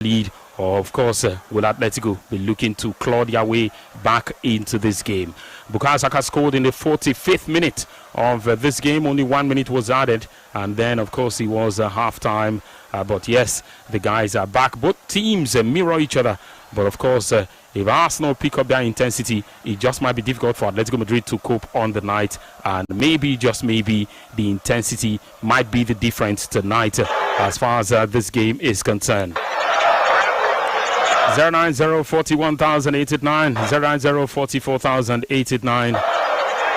lead, or of course will Atletico be looking to claw their way back into this game? Bukayo Saka scored in the 45th minute of this game. Only 1 minute was added, and then of course it was half-time. But yes, the guys are back. Both teams mirror each other, but of course if Arsenal pick up their intensity, it just might be difficult for Atletico Madrid to cope on the night, and maybe, just maybe, the intensity might be the difference tonight as far as this game is concerned. 090-41,089, 090-44,089.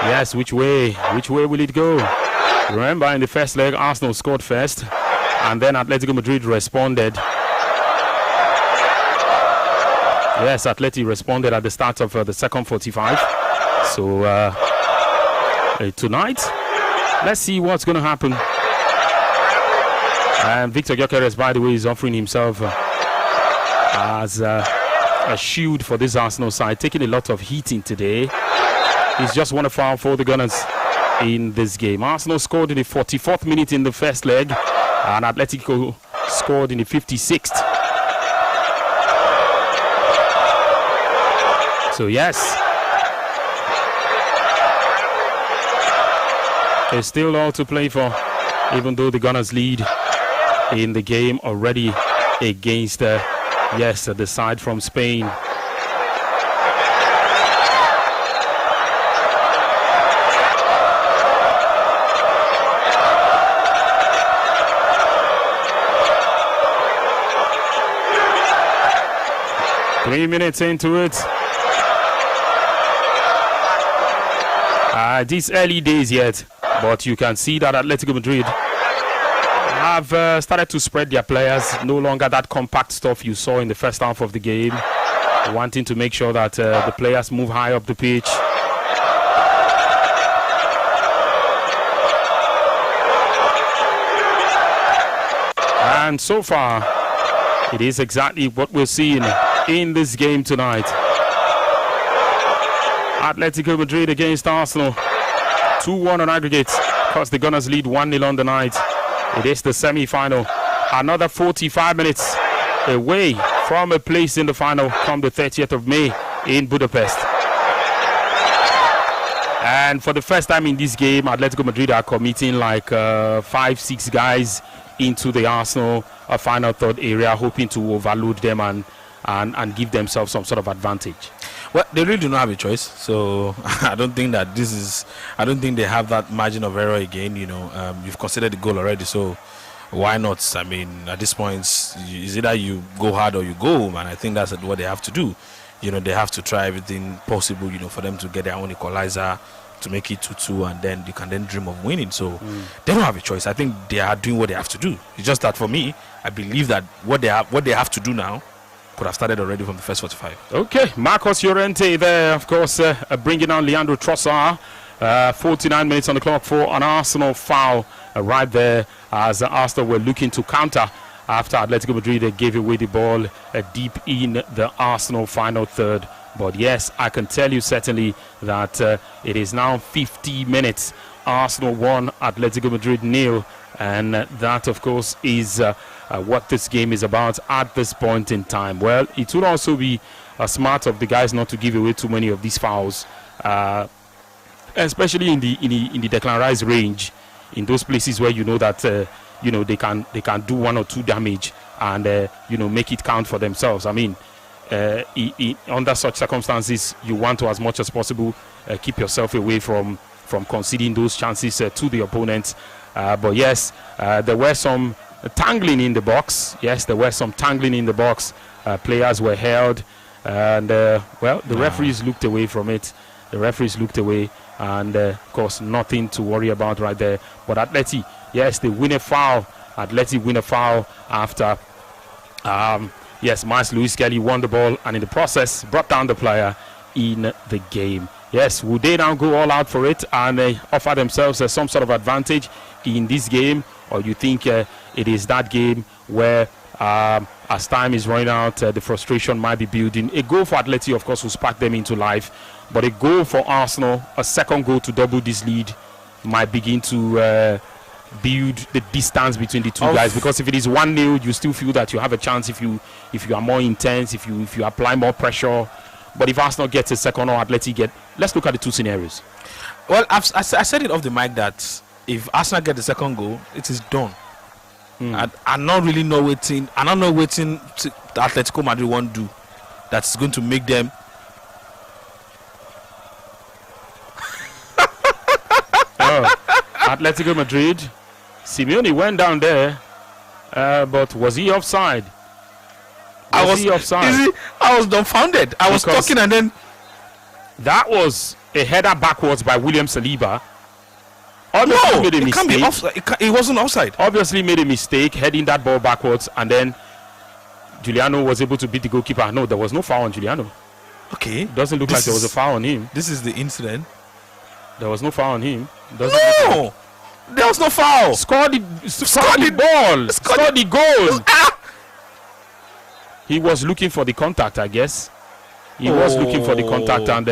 Yes, which way will it go? Remember, in the first leg, Arsenal scored first, and then Atletico Madrid responded. Yes, Atleti responded at the start of the second 45. So tonight, let's see what's going to happen. And Victor Gyökeres, by the way, is offering himself as a shield for this Arsenal side, taking a lot of heating today. He's just won a foul for the Gunners in this game. Arsenal scored in the 44th minute in the first leg, and Atletico scored in the 56th. So yes, it's still all to play for, even though the Gunners lead in the game already against the side from Spain. Three minutes into it. These early days yet, but you can see that Atletico Madrid have started to spread their players. No longer that compact stuff you saw in the first half of the game, wanting to make sure that the players move high up the pitch. And so far, it is exactly what we're seeing in this game tonight. Atletico Madrid against Arsenal, 2-1 on aggregate, because the Gunners lead 1-0 on the night. It is the semi-final. Another 45 minutes away from a place in the final come the 30th of May in Budapest. And for the first time in this game, Atletico Madrid are committing like 5-6 guys into the Arsenal final third area, hoping to overload them and give themselves some sort of advantage. Well, they really do not have a choice, so I don't think that I don't think they have that margin of error again. You've considered the goal already, so why not? I mean, at this point, it's either you go hard or you go home, and I think that's what they have to do. They have to try everything possible, for them to get their own equalizer, to make it 2-2, and then you can then dream of winning. So they don't have a choice. I think they are doing what they have to do. It's just that for me, I believe that what they have to do now could have started already from the first 45. Okay, Marcos Llorente there, of course, bringing on Leandro Trossard. 49 minutes on the clock for an Arsenal foul right there, as Arsenal were looking to counter after Atletico Madrid gave away the ball deep in the Arsenal final third. But yes, I can tell you certainly that it is now 50 minutes. Arsenal 1, Atletico Madrid 0. And that, of course, is what this game is about at this point in time. Well, it would also be smart of the guys not to give away too many of these fouls, especially in the Declan Rice range, in those places where that they can do 1 or 2 damage and make it count for themselves. I mean, under such circumstances, you want to, as much as possible, keep yourself away from conceding those chances to the opponents. But yes, there were some tangling in the box. Yes, there were some tangling in the box. Players were held, and the referees looked away from it. The referees looked away, and of course, nothing to worry about right there. But Atleti, yes, they win a foul. Atleti win a foul after, Miles Lewis Kelly won the ball, and in the process, brought down the player in the game. Yes, will they now go all out for it and offer themselves some sort of advantage in this game? Or you think it is that game where, as time is running out, the frustration might be building? A goal for Atleti, of course, will spark them into life. But a goal for Arsenal, a second goal to double this lead, might begin to build the distance between the two guys, because if it is 1-0, you still feel that you have a chance if you are more intense, if you apply more pressure. But if Arsenal gets a second or Atleti get, let's look at the two scenarios. Well, I said it off the mic that if Arsenal get the second goal, it is done. I'm not really know waiting. I'm not know waiting to Atletico Madrid won't do. That's going to make them. Atletico Madrid. Simeone went down there, but was he offside? I was dumbfounded. I was talking and then that was a header backwards by William Saliba. Obviously made a mistake. Can't be offside. It wasn't offside. Obviously made a mistake heading that ball backwards, and then Giuliano was able to beat the goalkeeper. No, there was no foul on Giuliano. Okay. It doesn't look like there was a foul on him. This is the incident. There was no foul on him. There was no foul. Score the ball. Score the goal. He was looking for the contact, I guess. He was looking for the contact, and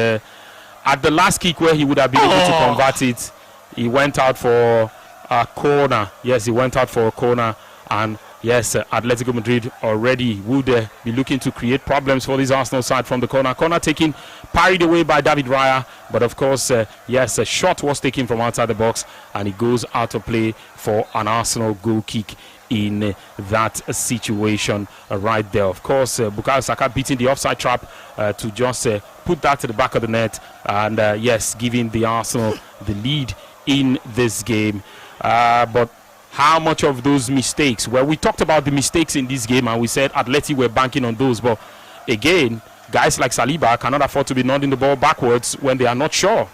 at the last kick where he would have been able to convert it, he went out for a corner. Yes, he went out for a corner, and yes, Atletico Madrid already would be looking to create problems for this Arsenal side from the corner. Corner taken, parried away by David Raya, but of course, yes, a shot was taken from outside the box, and it goes out of play for an Arsenal goal kick in that situation right there. Of course, Bukayo Saka beating the offside trap to just put that to the back of the net, and yes, giving the Arsenal the lead in this game. But how much of those mistakes? Well, we talked about the mistakes in this game, and we said Atleti were banking on those, but again, guys like Saliba cannot afford to be nodding the ball backwards when they are not sure.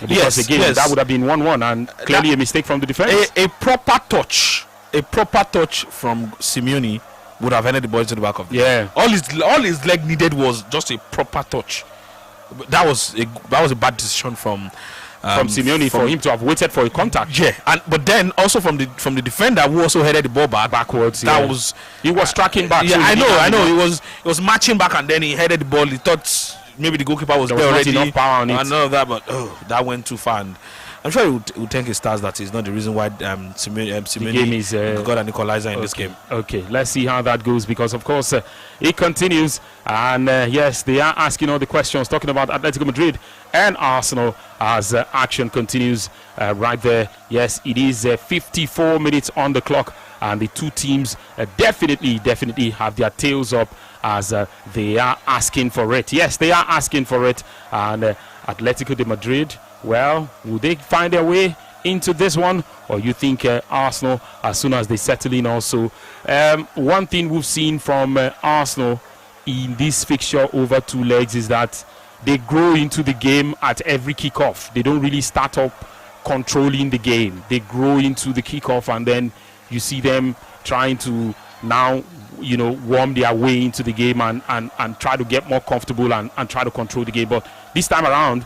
Because that would have been 1-1, and clearly a mistake from the defense. A proper touch from Simeone would have ended the ball to the back of the net. All his leg needed was just a proper touch. That was a bad decision from Simeone for him to have waited for a contact. Yeah, but then also from the defender who also headed the ball backwards. He was tracking back. Yeah, so I know. He was marching back, and then he headed the ball. He thought maybe the goalkeeper was there already. Not enough power on it. I know that, but that went too far. And I'm sure he would thank his stars that is not the reason why Simeone got an equalizer in this game. Okay, let's see how that goes, because of course it continues, and yes, they are asking all the questions talking about Atletico Madrid and Arsenal as action continues right there. Yes, it is 54 minutes on the clock, and the two teams definitely have their tails up as they are asking for it. Yes, they are asking for it, and Atletico de Madrid, well, will they find their way into this one, or you think Arsenal, as soon as they settle in also? One thing we've seen from Arsenal in this fixture over 2 legs is that they grow into the game at every kickoff. They don't really start up controlling the game. They grow into the kickoff, and then you see them trying to now, warm their way into the game and try to get more comfortable and try to control the game. But this time around,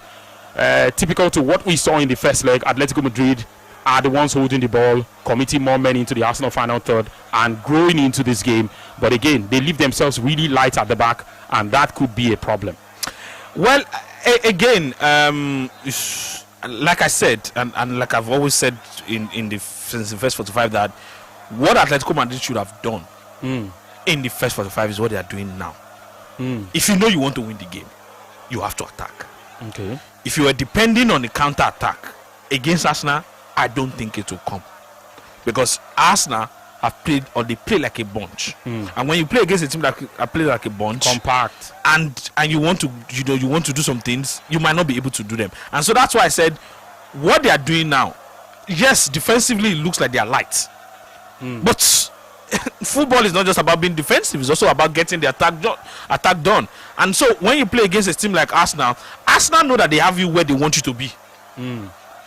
typical to what we saw in the first leg, Atletico Madrid are the ones holding the ball, committing more men into the Arsenal final third and growing into this game. But again, they leave themselves really light at the back, and that could be a problem. Well, again, like I said, and like I've always said since the first 45, that what Atletico Madrid should have done in the first 45 is what they are doing now. If you know you want to win the game, you have to attack. Okay. If you are depending on the counter attack against Arsenal, I don't think it will come, because Arsenal they play like a bunch, and when you play against a team that play like a bunch, compact, and you want to do some things, you might not be able to do them. And so that's why I said what they are doing now, yes, defensively it looks like they are light, but football is not just about being defensive, it's also about getting the attack done. And so when you play against a team like Arsenal know that they have you where they want you to be.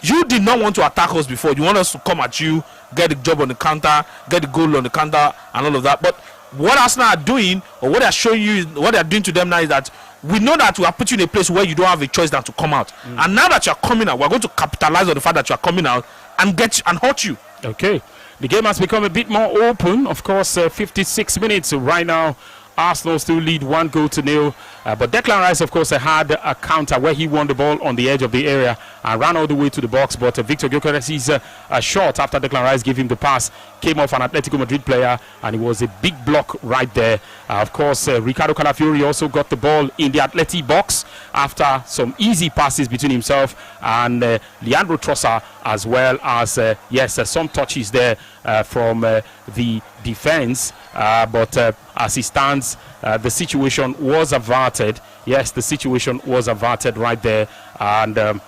You did not want to attack us before. You want us to come at you, get the job on the counter, get the goal on the counter, and all of that. But what Arsenal are doing, or what they are showing you, what they are doing to them now, is that we know that we are putting you in a place where you don't have a choice than to come out. And now that you are coming out, we are going to capitalize on the fact that you are coming out and hurt you. Okay. The game has become a bit more open. Of course, 56 minutes right now. Arsenal still lead 1-0. But Declan Rice, of course, had a counter where he won the ball on the edge of the area and ran all the way to the box. But Victor Gyökeres's shot after Declan Rice gave him the pass came off an Atletico Madrid player, and it was a big block right there. Of course, Ricardo Calafiori also got the ball in the Atleti box after some easy passes between himself and Leandro Trossard, as well as, some touches there from the defense. But as it stands, the situation was averted. Yes, the situation was averted right there. And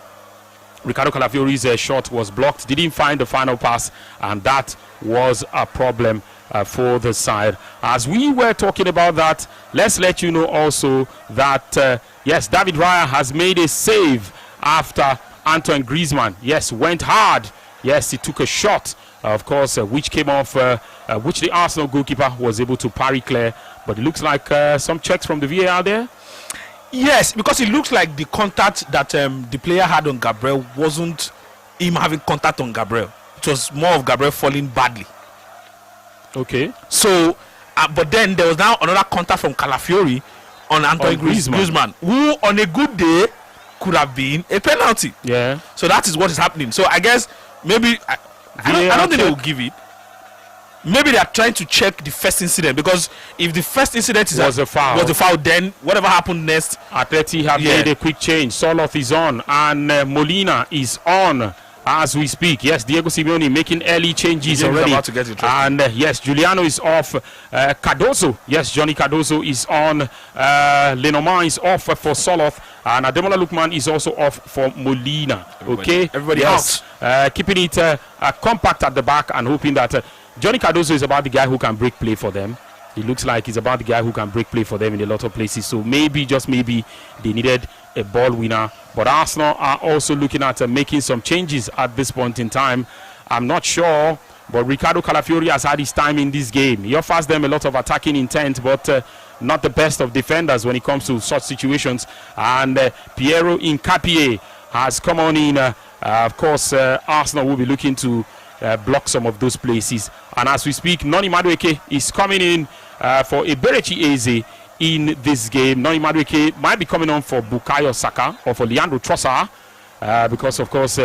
Ricardo Calafiori's shot was blocked. Didn't find the final pass, and that was a problem for the side. As we were talking about that, let's let you know also that, David Raya has made a save after Antoine Griezmann, went hard. Yes, he took a shot, of course, which came off, which the Arsenal goalkeeper was able to parry clear. But it looks like some checks from the VAR there. Yes, because it looks like the contact that the player had on Gabriel wasn't him having contact on Gabriel. It was more of Gabriel falling badly. Okay. So, but then there was now another contact from Calafiori on Antoine Griezmann, who on a good day could have been a penalty. Yeah. So that is what is happening. So I guess maybe I don't think they will give it. Maybe they are trying to check the first incident, because if the first incident was a foul, then whatever happened next. Atleti have made a quick change. Soloth is on and Molina is on as we speak. Yes, Diego Simeone making early changes already. About to get it and Giuliano is off. Cardoso, Johnny Cardoso is on. Lenormand is off for Soloth, and Ademola Lookman is also off for Molina. Everybody else keeping it compact at the back and hoping that Johnny Cardoso is about the guy who can break play for them. It looks like he's about the guy who can break play for them in a lot of places. So maybe, just maybe, they needed a ball winner. But Arsenal are also looking at making some changes at this point in time. I'm not sure, but Ricardo Calafiori has had his time in this game. He offers them a lot of attacking intent, but not the best of defenders when it comes to such situations. And Piero Hincapié has come on in. Of course, Arsenal will be looking to block some of those places. And as we speak, Noni Madueke is coming in for Eberechi Eze in this game. Noni Madueke might be coming on for Bukayo Saka or for Leandro Trossard, because of course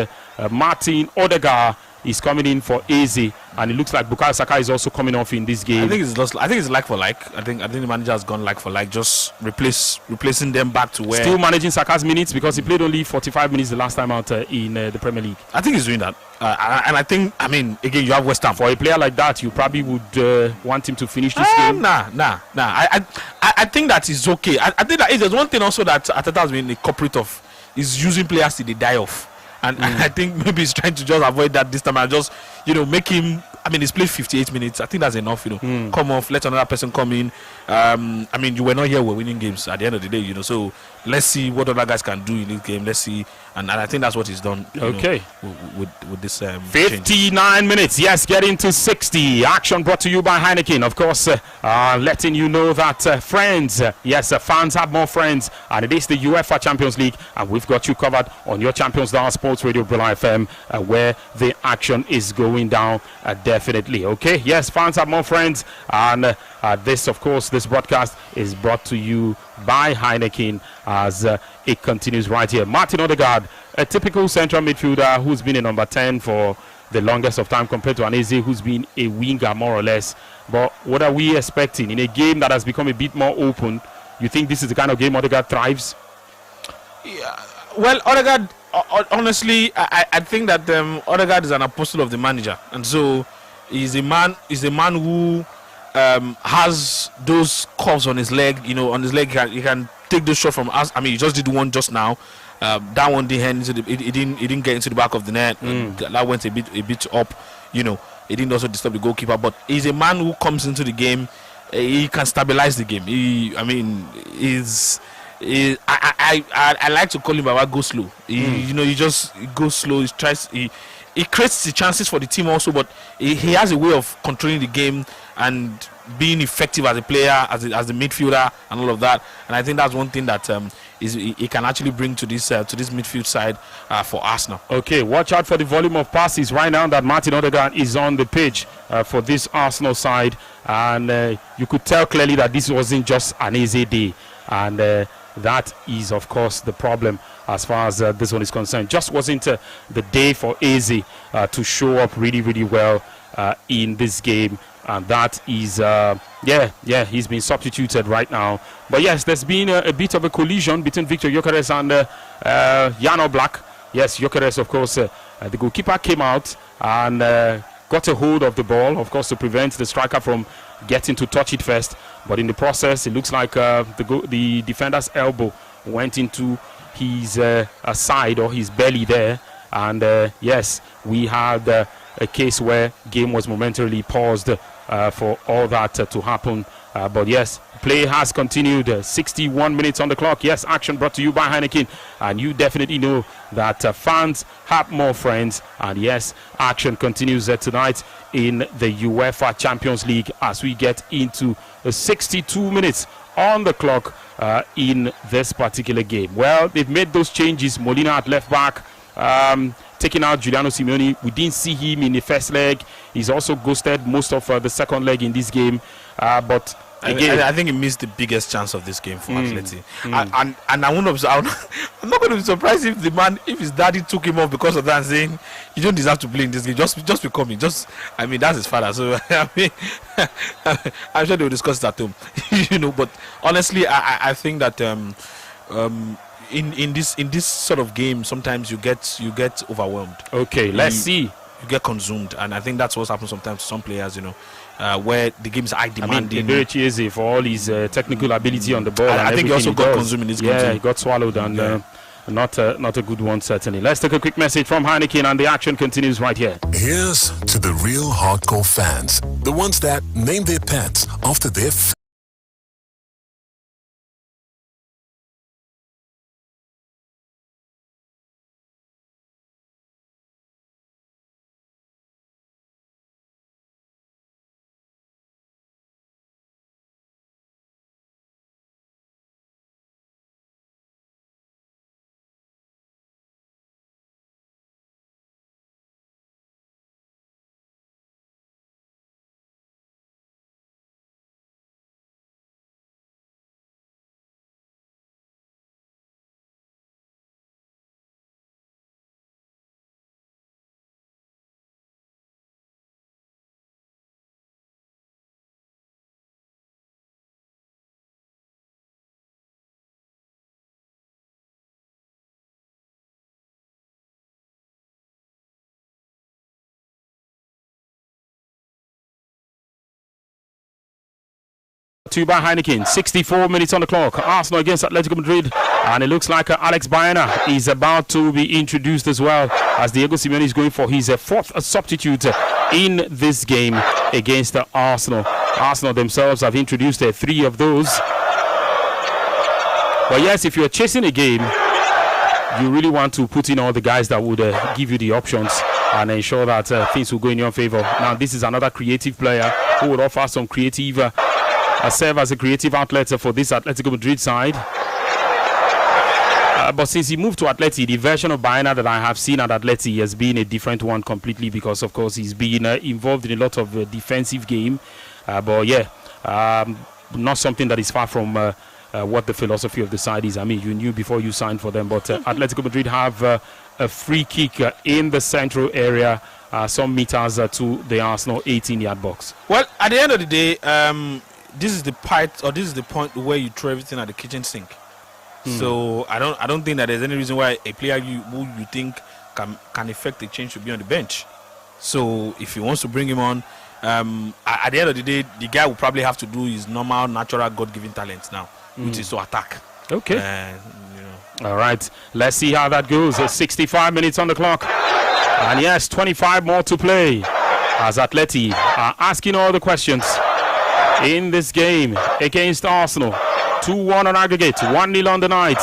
Martin Odegaard is coming in for Eze, and it looks like Bukayo Saka is also coming off in this game. I think it's like for like. I think the manager has gone like for like, just replacing them back to where. Still managing Saka's minutes, because he played only 45 minutes the last time out in the Premier League. I think he's doing that, and I think, again, you have West Ham. For a player like that, you probably would want him to finish this game. Nah. I think that is okay. I think that there's one thing also that Arteta has been a culprit of, is using players till they die off. And I think maybe he's trying to just avoid that this time and just, make him. He's played 58 minutes. I think that's enough, Come off, let another person come in. You were not here, we're winning games at the end of the day, So let's see what other guys can do in this game. Let's see. And I think that's what he's done. With this 59 minutes. Yes, getting to 60. Action brought to you by Heineken. Of course, letting you know that friends, fans have more friends, and it is the UEFA Champions League, and we've got you covered on your Champions Down Sports Radio Brilla FM, where the action is going down. Definitely. Okay. Yes, fans have more friends, and this broadcast is brought to you by Heineken as it continues right here. Martin Odegaard, a typical central midfielder who's been a number 10 for the longest of time, compared to Aneze, who's been a winger more or less. But what are we expecting in a game that has become a bit more open? You think this is the kind of game Odegaard thrives? Yeah. Well, Odegaard, honestly, I think that Odegaard is an apostle of the manager, and so he's a man who has those curves on his leg. On his leg, he can take those shots from us. He just did one just now. That one didn't didn't get into the back of the net. That went a bit up. It didn't also disturb the goalkeeper. But he's a man who comes into the game. He can stabilize the game. I like to call him Baba go slow. He just goes slow. He creates the chances for the team also, but he has a way of controlling the game and being effective as a player, as a midfielder, and all of that. And I think that's one thing that he can actually bring to this midfield side for Arsenal. Okay, watch out for the volume of passes right now that Martin Odegaard is on the pitch for this Arsenal side, and you could tell clearly that this wasn't just an easy day. And That is, of course, the problem as far as this one is concerned. Just wasn't the day for Eze to show up really, really well in this game. And that is, he's been substituted right now. But yes, there's been a bit of a collision between Victor Gyökeres and Jan Black. Yes, Gyökeres, of course, the goalkeeper came out and got a hold of the ball, of course, to prevent the striker from getting to touch it first. But in the process, it looks like the defender's elbow went into his side or his belly there. And yes, we had a case where game was momentarily paused for all that to happen. But yes, play has continued. 61 minutes on the clock. Yes, action brought to you by Heineken. And you definitely know that fans have more friends. And yes, action continues tonight in the UEFA Champions League as we get into 62 minutes on the clock in this particular game. Well, they've made those changes. Molina at left back. Taking out Giuliano Simeone. We didn't see him in the first leg. He's also ghosted most of the second leg in this game. But again, I think he missed the biggest chance of this game for Atleti. And I'm not going to be surprised if his daddy took him off because of that, and saying you don't deserve to play in this game. Just become me. That's his father. So I mean, I'm sure they will discuss it at home. But honestly, I think that in this sort of game, sometimes you get overwhelmed. Okay, let's see. You get consumed, and I think that's what happens sometimes to some players. Where the game is high demanding. I mean, Eberechi for all his technical ability on the ball. I think he also got consumed in this game. Yeah, he got swallowed, and not a good one, certainly. Let's take a quick message from Heineken, and the action continues right here. Here's to the real hardcore fans, the ones that name their pets after their to by Heineken. 64 minutes on the clock. Arsenal against Atletico Madrid, and it looks like Alex Baena is about to be introduced as well, as Diego Simeone is going for his fourth substitute in this game against Arsenal. Arsenal themselves have introduced 3 of those. But yes, if you're chasing a game, you really want to put in all the guys that would give you the options and ensure that things will go in your favor. Now, this is another creative player who would offer some creative serve as a creative outlet for this Atletico Madrid side. But since he moved to Atleti, the version of Baena that I have seen at Atleti has been a different one completely, because, of course, he's been involved in a lot of defensive game. But yeah, not something that is far from what the philosophy of the side is. I mean, you knew before you signed for them. But Atletico Madrid have a free kick in the central area, some meters to the Arsenal 18-yard box. Well, at the end of the day, this is the point where you throw everything at the kitchen sink. So I don't think that there's any reason why a player who you think can effect the change should be on the bench. So if he wants to bring him on, at the end of the day, the guy will probably have to do his normal, natural, God-given talents now, which is to attack. Okay. All right. Let's see how that goes. 65 minutes on the clock, and yes, 25 more to play, as Atleti are asking all the questions in this game against Arsenal. 2-1 on aggregate, 1-0 on the night.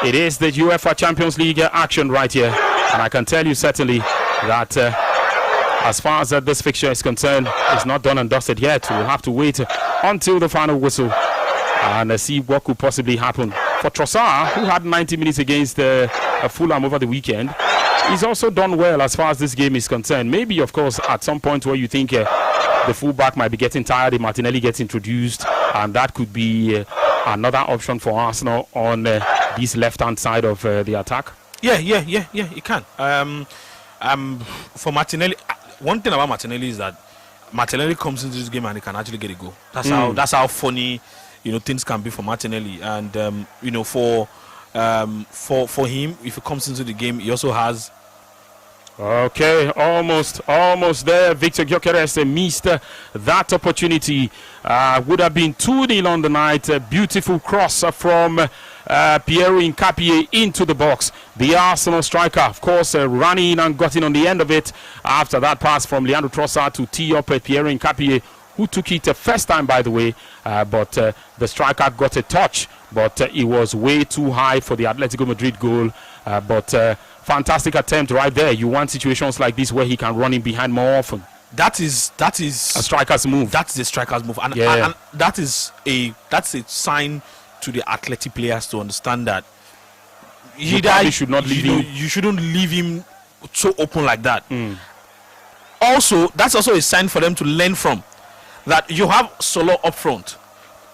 It is the UEFA Champions League action right here, and I can tell you certainly that as far as this fixture is concerned, it's not done and dusted yet. We'll have to wait until the final whistle and see what could possibly happen. For Trossard, who had 90 minutes against Fulham over the weekend, he's also done well as far as this game is concerned. Maybe, of course, at some point where you think the fullback might be getting tired, Martinelli gets introduced, and that could be another option for Arsenal on this left-hand side of the attack? Yeah, he can. For Martinelli, one thing about Martinelli is that Martinelli comes into this game and he can actually get a goal. That's how funny, things can be for Martinelli. And for him, if he comes into the game, he also has. Okay, almost there. Victor Gyökeres missed that opportunity. Would have been 2-0 on the night. A beautiful cross from Piero Hincapié into the box. The Arsenal striker, of course, ran in and got in on the end of it after that pass from Leandro Trossard to tee up Piero Hincapié, who took it first time, by the way, but the striker got a touch, but it was way too high for the Atletico Madrid goal. But fantastic attempt right there. You want situations like this where he can run in behind more often. That is a striker's move. That's the striker's move, and that's a sign to the Athletic players to understand that you should not leave him. You shouldn't leave him so open like that. Also, that's also a sign for them to learn from. That you have Solo up front,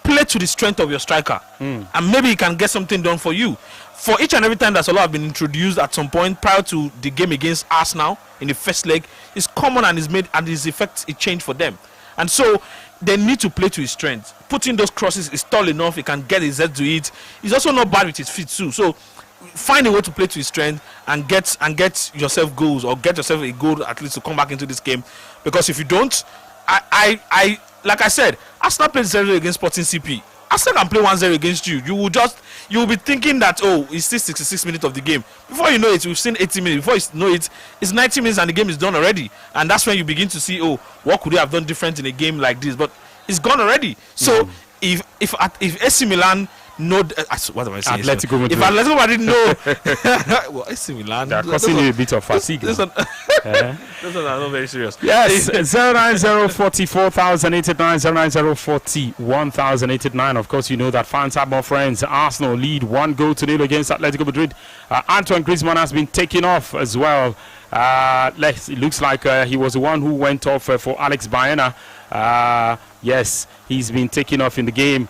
play to the strength of your striker, and maybe he can get something done for you. For each and every time that Solo have been introduced at some point prior to the game against Arsenal in the first leg, it's common and is made and his effect a change for them. And so they need to play to his strength. Putting those crosses is tall enough, he can get his head to it. He's also not bad with his feet too. So find a way to play to his strength and get yourself goals, or get yourself a goal at least to come back into this game. Because if you don't, I like I said, Arsenal played 0 against Sporting CP. Arsenal can play 1-0 against you. You will be thinking that, oh, it's still 66 minutes of the game. Before you know it, we've seen 80 minutes. Before you know it, it's 90 minutes and the game is done already. And that's when you begin to see, oh, what could they have done different in a game like this? But it's gone already. So if AC Milan know, what am I saying? Atletico Madrid. If Atletico Madrid know, well, AC Milan, they're causing you a bit of fatigue. This one are not very serious. Yes, 09040 1089. Of course, you know that fans have more friends. Arsenal lead 1-0 against Atletico Madrid. Antoine Griezmann has been taken off as well. It looks like he was the one who went off for Alex Baena. Yes, he's been taken off in the game.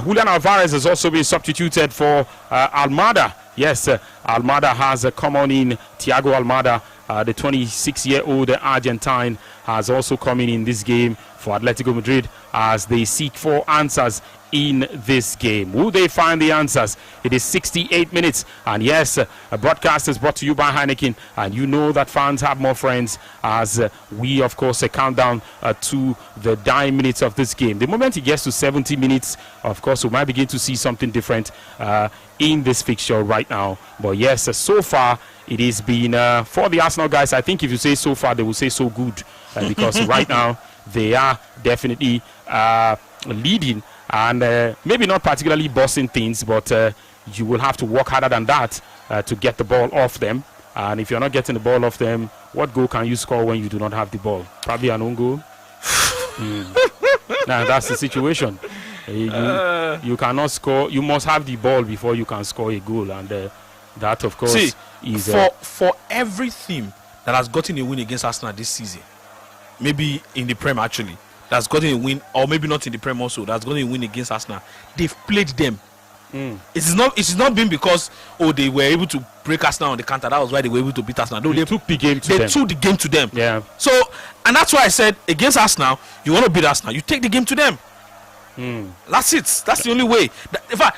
Julian Alvarez has also been substituted for Almada. Yes, Almada has come on in. Thiago Almada, the 26-year-old Argentine, has also come in this game for Atletico Madrid as they seek for answers in this game. Will they find the answers? It is 68 minutes, and yes, a broadcast is brought to you by Heineken, and you know that fans have more friends as we, of course, count down to the dying minutes of this game. The moment it gets to 70 minutes, of course, we might begin to see something different in this fixture right now. But yes, so far it has been for the Arsenal guys. I think if you say so far, they will say so good because right now they are definitely leading. And maybe not particularly bossing things, but you will have to work harder than that to get the ball off them. And if you're not getting the ball off them, what goal can you score when you do not have the ball? Probably an own goal. Now that's the situation. You cannot score. You must have the ball before you can score a goal. And that, of course, is... For every team that has gotten a win against Arsenal this season, maybe in the Prem actually, that's gotten a win, or maybe not in the Prem also, that's gotten a win against Arsenal, they've played them. It's not been because they were able to break Arsenal on the counter. That was why they were able to beat Arsenal. No, they took the game to them. They took the game to them. Yeah. So, and that's why I said against Arsenal, you want to beat Arsenal, you take the game to them. That's it. That's the only way. In fact,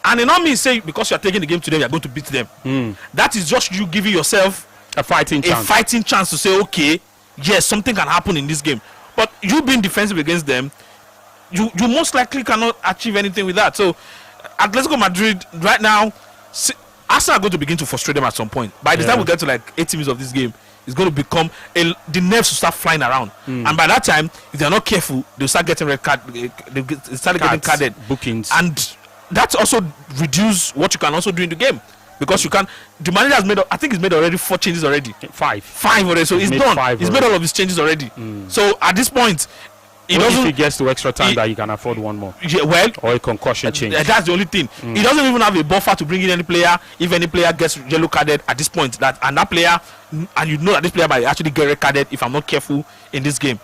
and it not mean say because you are taking the game to them, you are going to beat them. That is just you giving yourself a fighting chance to say, okay, yes, something can happen in this game. But you being defensive against them, you most likely cannot achieve anything with that. So, Atletico Madrid right now, Arsenal are going to begin to frustrate them at some point. By the time we get to like 80 minutes of this game, it's going to become the nerves will start flying around. And by that time, if they're not careful, they'll start getting red card. They start getting carded bookings, and that's also reduce what you can also do in the game. Because you can, the manager has made, I think he's made already 4 changes already. Five already. So he's done. He's made all of his changes already. So at this point, if he gets to extra time, that he can afford one more. Yeah, well, or a concussion change. That's the only thing. He doesn't even have a buffer to bring in any player. If any player gets yellow carded at this point, that player, and you know that this player might actually get red carded if I'm not careful in this game.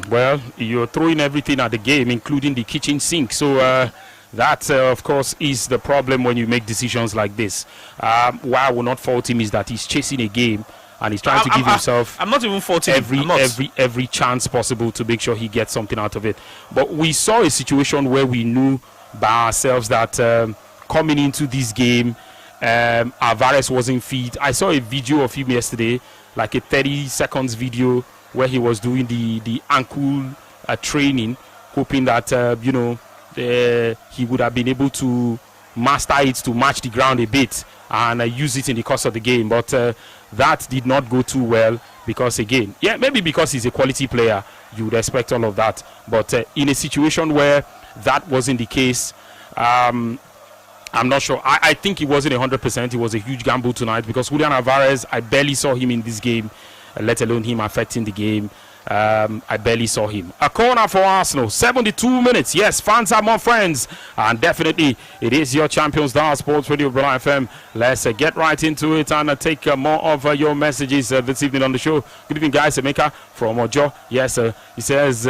Well, you're throwing everything at the game, including the kitchen sink. So That, of course, is the problem when you make decisions like this. Why I will not fault him is that he's chasing a game and he's trying to give himself I'm not even faulting every chance possible to make sure he gets something out of it. But we saw a situation where we knew by ourselves that coming into this game, Alvarez wasn't fit. I saw a video of him yesterday, like a 30 seconds video where he was doing the ankle training, hoping that he would have been able to master it to match the ground a bit and use it in the course of the game. But that did not go too well because, again, maybe because he's a quality player, you would expect all of that. But in a situation where that wasn't the case, I'm not sure. I think he wasn't 100%. It was a huge gamble tonight because Julian Alvarez, I barely saw him in this game, let alone him affecting the game. I barely saw him. A corner for Arsenal, 72 minutes. Yes, fans are more friends, and definitely it is your Champions Dial Sports Radio Brother FM. Let's get right into it and take more of your messages this evening on the show. Good evening, guys. Emeka from Ojo. Yes, he says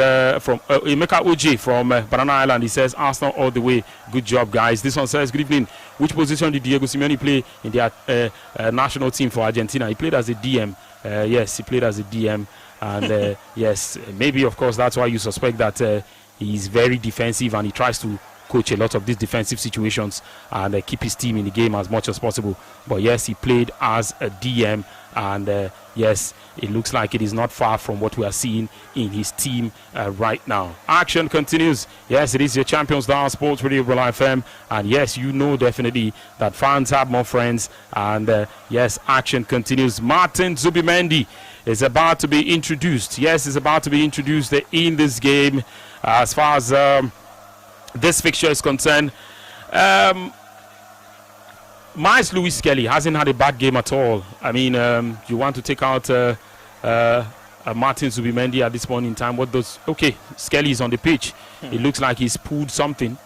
from Emeka Uji from Banana Island. He says Arsenal all the way. Good job, guys. This one says, good evening. Which position did Diego Simeone play in the national team for Argentina? He played as a DM. Yes, he played as a DM. And yes, maybe of course that's why you suspect that he's very defensive and he tries to coach a lot of these defensive situations and keep his team in the game as much as possible. But yes, he played as a DM, and yes, it looks like it is not far from what we are seeing in his team right now. Action continues. Yes, it is your Champions Dial Sports Radio Live FM, and yes, you know definitely that fans have more friends, and yes, action continues. Martin Zubimendi is about to be introduced. Yes, is about to be introduced in this game. As far as this fixture is concerned, Miles Lewis Kelly hasn't had a bad game at all. I mean, you want to take out Martin Zubimendi at this point in time. What does? Okay, Skelly is on the pitch. It looks like he's pulled something.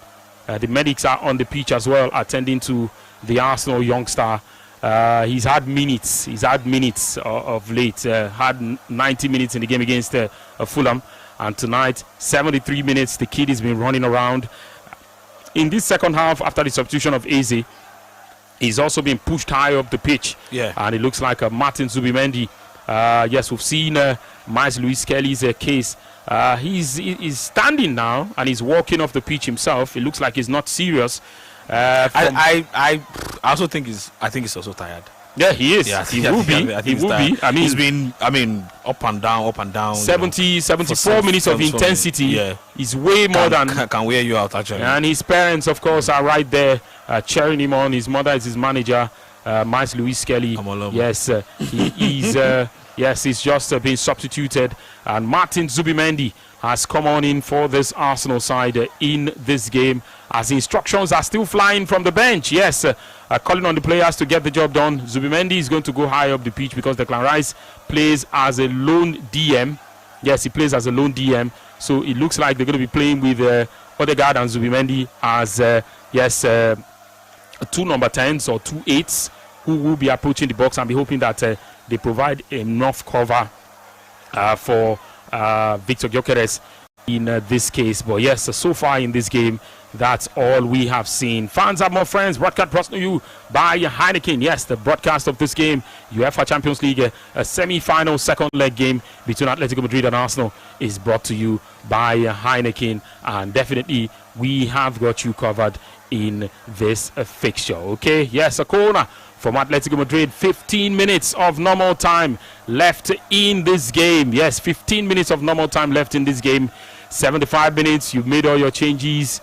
The medics are on the pitch as well, attending to the Arsenal youngster. He's had minutes. He's had minutes of late. Had 90 minutes in the game against Fulham, and tonight 73 minutes. The kid has been running around. In this second half, after the substitution of Eze, he's also been pushed high up the pitch. Yeah, and it looks like Martin Zubimendi. Yes, we've seen Miles Lewis Kelly's case. He's standing now and he's walking off the pitch himself. It looks like he's not serious. I also think he's also tired. Yeah, he is. Yeah, he will be. He will be. I mean, he's been. Up and down. 74 minutes of intensity. Yeah, is way more than can wear you out actually. And his parents, of course, are right there cheering him on. His mother is his manager, Miles Lewis Kelly. Yes, he is. Yes, he's just been substituted, and Martin Zubimendi has come on in for this Arsenal side in this game, as instructions are still flying from the bench. Yes, calling on the players to get the job done. Zubimendi is going to go high up the pitch because Declan Rice plays as a lone DM. Yes, he plays as a lone DM. So it looks like they're going to be playing with Odegaard and Zubimendi as, two number 10s or 2 8s who will be approaching the box, and be hoping that they provide enough cover for Victor Gyökeres in this case. But yes, so far in this game, that's all we have seen. Fans have more friends. Broadcast brought to you by Heineken. Yes, the broadcast of this game, UEFA Champions League, a semi-final second leg game between Atletico Madrid and Arsenal, is brought to you by Heineken. And definitely, we have got you covered in this fixture. Okay, yes, a corner from Atletico Madrid. 15 minutes of normal time left in this game. Yes, 15 minutes of normal time left in this game. 75 minutes, you've made all your changes.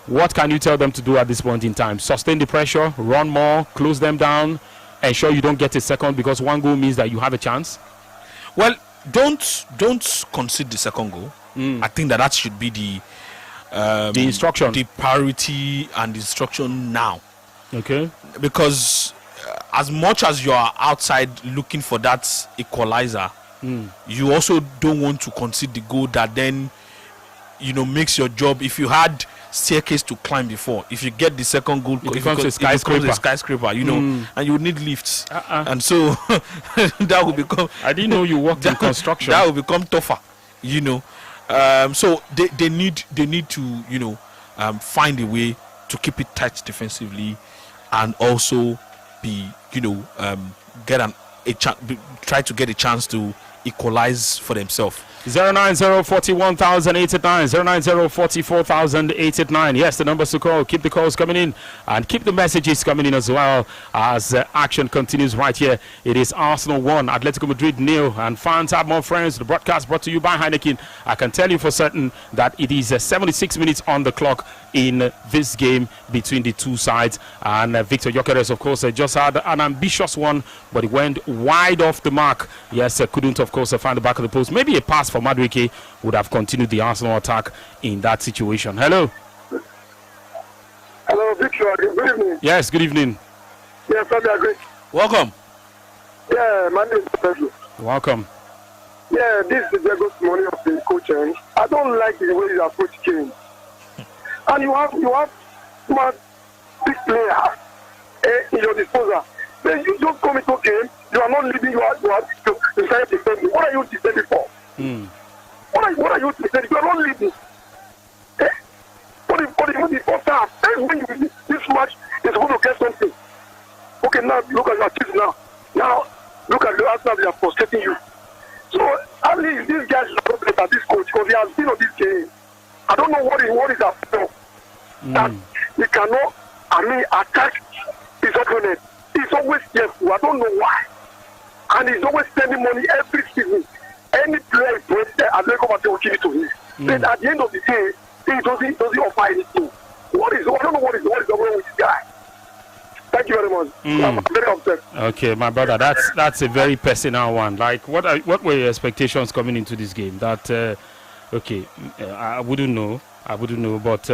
What can you tell them to do at this point in time? Sustain the pressure, run more, close them down, ensure you don't get a second, because one goal means that you have a chance. Well, don't concede the second goal. I think that should be the instruction, the priority and the instruction now. Okay. Because as much as you are outside looking for that equalizer, you also don't want to concede the goal that then, makes your job. If you had staircase to climb before, if you get the second goal, it becomes a skyscraper, and you need lifts, and so that will become. I didn't know you worked in construction. That will become tougher, So they need to find a way to keep it tight defensively, and also be, try to get a chance to equalize for themselves. 090-41,089, 090-44,889. Yes, the numbers to call. Keep the calls coming in and keep the messages coming in as well as action continues right here. It is Arsenal 1, Atletico Madrid 0, and fans have more friends. The broadcast brought to you by Heineken. I can tell you for certain that it is 76 minutes on the clock in this game between the two sides. And Victor Gyökeres, of course, just had an ambitious one, but it went wide off the mark. Yes, couldn't, of course, find the back of the post. Maybe a pass for Madueke would have continued the Arsenal attack in that situation. Hello. Hello, Victor. Good evening. Yes, good evening. Yes, I agree. Welcome. Yeah, my name is Pedro. Welcome. Yeah, this is Diego's money of the coach. I don't like the way the approach game. And you have smart big players in your disposal. Then you just come into a game, you are not leading, you are deciding defending. What are you defending for? What are you defending? You are not leading. For the first half, that's when this match is going to get something. Okay, now look at your team now. Now look at the Arsenal, they are frustrating you. So at least these guys are not better, this coach, because he has been on this game. I don't know what is happening. That he cannot, attack his opponent. He's always careful. I don't know why. And he's always spending money every season. Any player is wasted, Atletico Madrid will give it to him. But at the end of the day, he doesn't offer anything. I don't know what is wrong with this guy. Thank you very much. I'm very upset. Okay, my brother, that's a very personal one. Like, what were your expectations coming into this game? That I wouldn't know, but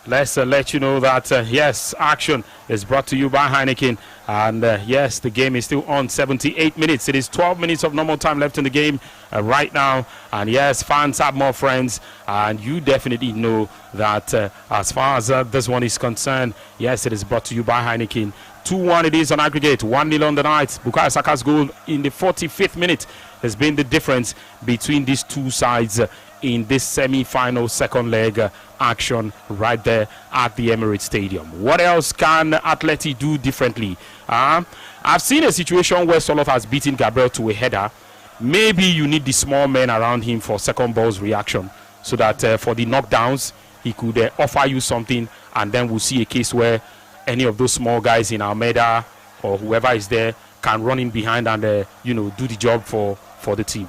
let's let you know that yes, action is brought to you by Heineken, and yes, the game is still on. 78 minutes. It is 12 minutes of normal time left in the game right now, and yes, fans have more friends, and you definitely know that as far as this one is concerned, yes, it is brought to you by Heineken. 2-1 it is on aggregate, 1-0 on the night. Bukayo Saka's goal in the 45th minute has been the difference between these two sides in this semi-final second leg action right there at the Emirates Stadium. What else can Atleti do differently? I've seen a situation where Soloth has beaten Gabriel to a header. Maybe you need the small men around him for second ball's reaction, so that for the knockdowns he could offer you something, and then we'll see a case where any of those small guys in Almeida or whoever is there can run in behind and do the job for the team.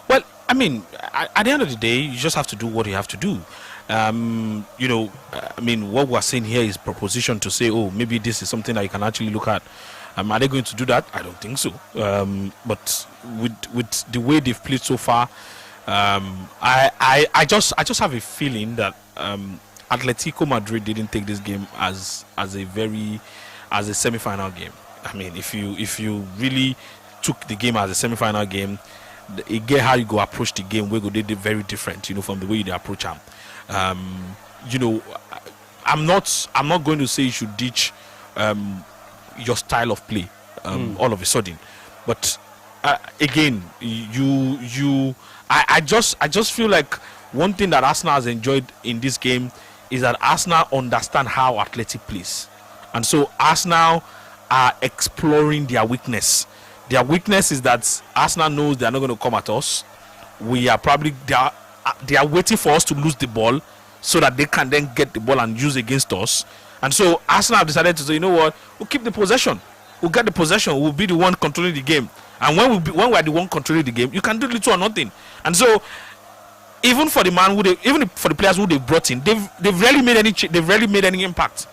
Well, I mean, at the end of the day, you just have to do what you have to do. What we're saying here is proposition to say, oh, maybe this is something that you can actually look at. Are they going to do that? I don't think so. But with the way they've played so far, I just have a feeling that Atletico Madrid didn't take this game as a semi-final game. I mean, if you really took the game as a semi-final game, you get how you go approach the game. We go did it very different, from the way they approach them. I'm not going to say you should ditch your style of play all of a sudden, but again, I just feel like one thing that Arsenal has enjoyed in this game is that Arsenal understand how Atleti plays, and so Arsenal are exploring their weakness. Their weakness is that Arsenal knows they are not going to come at us. They are waiting for us to lose the ball so that they can then get the ball and use against us. And so Arsenal have decided to say, you know what, we'll keep the possession. We'll get the possession. We'll be the one controlling the game. And when we're the one controlling the game, you can do little or nothing. And so even for the for the players who they've brought in, they've rarely made any impact.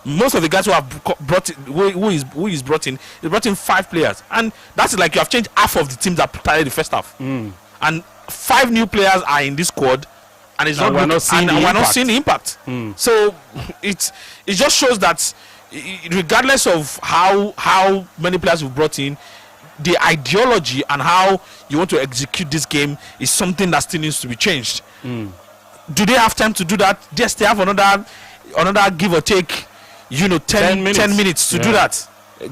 Most of the guys who have brought in, who is brought in, they brought in 5 players, and that's like you have changed half of the teams that started the first half. And 5 new players are in this squad, and we're not seeing the impact. So it just shows that regardless of how many players we've brought in, the ideology and how you want to execute this game is something that still needs to be changed. Do they have time to do that? Yes, they have another give or take 10 minutes to do that.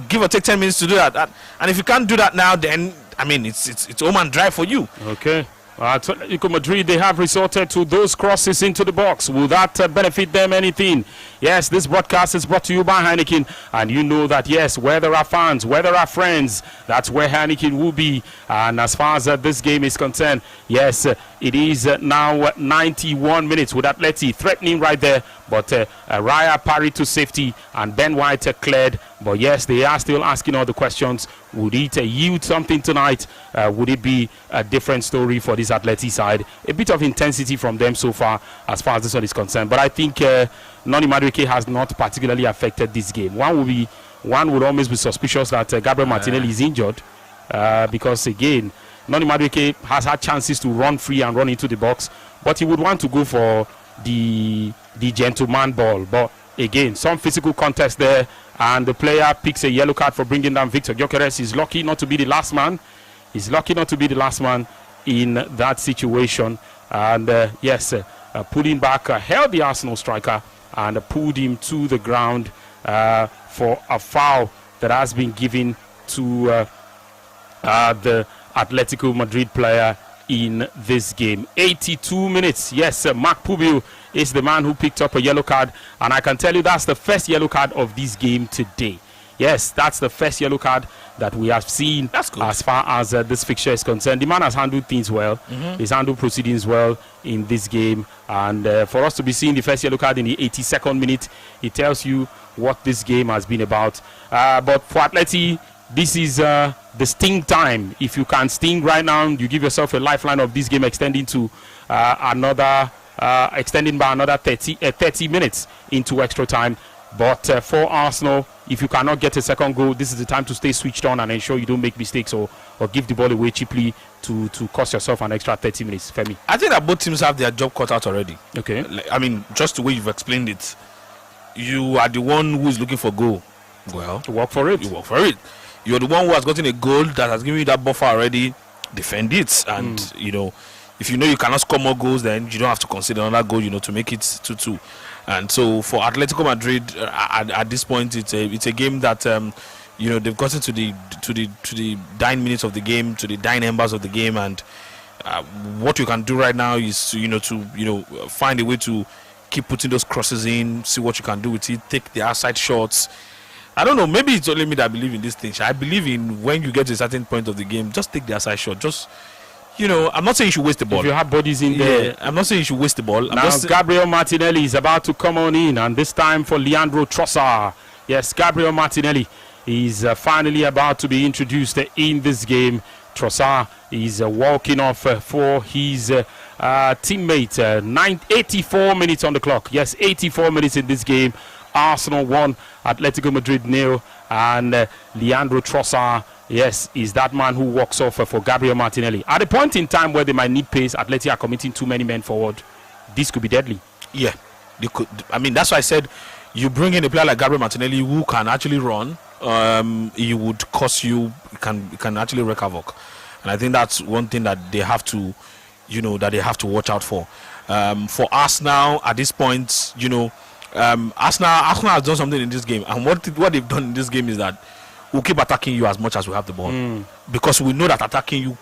Give or take 10 minutes to do that. And if you can't do that now, then I mean it's home and dry for you. Okay. Atletico Madrid, they have resorted to those crosses into the box. Will that benefit them anything? Yes, this broadcast is brought to you by Heineken, and you know that, yes, where there are fans, where there are friends, that's where Heineken will be. And as far as this game is concerned, yes, it is now 91 minutes with Atleti threatening right there, but Raya parried to safety and Ben White cleared. But yes, they are still asking all the questions. Would it yield something tonight? Would it be a different story for this Atleti side? A bit of intensity from them so far as this one is concerned. But I think Noni Madueke has not particularly affected this game. One would always be suspicious that Gabriel Martinelli is injured because, again, Noni Madueke has had chances to run free and run into the box, but he would want to go for the gentleman ball. But again, some physical contest there, and the player picks a yellow card for bringing down Victor Gyökeres. He's lucky not to be the last man. He's lucky not to be the last man in that situation. And yes, pulling back, held the Arsenal striker and pulled him to the ground for a foul that has been given to the Atletico Madrid player in this game. 82 minutes. Yes, Mark Pubil is the man who picked up a yellow card, and I can tell you that's the first yellow card of this game today. Yes, that's the first yellow card that we have seen as far as this fixture is concerned. The man has handled things well. He's handled proceedings well in this game, and for us to be seeing the first yellow card in the 82nd minute, it tells you what this game has been about. But for Atleti, this is the sting time. If you can sting right now, you give yourself a lifeline of this game extending to extending by another 30 minutes into extra time. But for Arsenal, if you cannot get a second goal, this is the time to stay switched on and ensure you don't make mistakes or give the ball away cheaply to cost yourself an extra 30 minutes. Femi, I think that both teams have their job cut out already. Okay. I mean, just the way you've explained it, you are the one who is looking for goal. Well, work for it. You work for it. You're the one who has gotten a goal that has given you that buffer already. Defend it. And, if you know you cannot score more goals, then you don't have to consider another goal, to make it 2-2. And so for Atletico Madrid, at this point, it's a game that they've gotten to the dying minutes of the game, to the dying embers of the game, and what you can do right now is to find a way to keep putting those crosses in, see what you can do with it, take the outside shots. I don't know, maybe it's only me that believe in this thing. I believe in when you get to a certain point of the game, just take the outside shot. Just, I'm not saying you should waste the ball. If you have bodies in there. I'm not saying you should waste the ball. Now, Gabriel Martinelli is about to come on in, and this time for Leandro Trossard. Yes, Gabriel Martinelli is finally about to be introduced in this game. Trossard is walking off for his teammate. 84 minutes on the clock. Yes, 84 minutes in this game. Arsenal 1, Atletico Madrid 0, and Leandro Trossard, yes, is that man who walks off for Gabriel Martinelli. At a point in time where they might need pace, Atleti are committing too many men forward. This could be deadly. Yeah, they could. I mean, that's why I said you bring in a player like Gabriel Martinelli who can actually run. He would cost you. Can actually wreak havoc, and I think that's one thing that they have to, watch out for. For Arsenal at this point, Arsenal has done something in this game, and what they've done in this game is that we'll keep attacking you as much as we have the ball, because we know that attacking you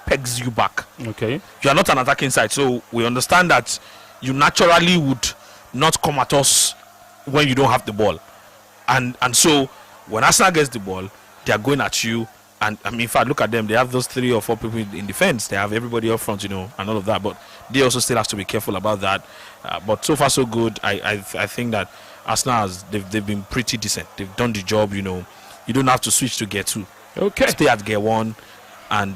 pegs you back. Okay, you are not an attacking side, so we understand that you naturally would not come at us when you don't have the ball, and so when Arsenal gets the ball, they are going at you. And I mean, if I look at them, they have those 3 or 4 people in defense. They have everybody up front, and all of that. But they also still have to be careful about that. But so far, so good. I think that Arsenal they've been pretty decent. They've done the job. You don't have to switch to gear 2. Okay. Stay at gear 1, and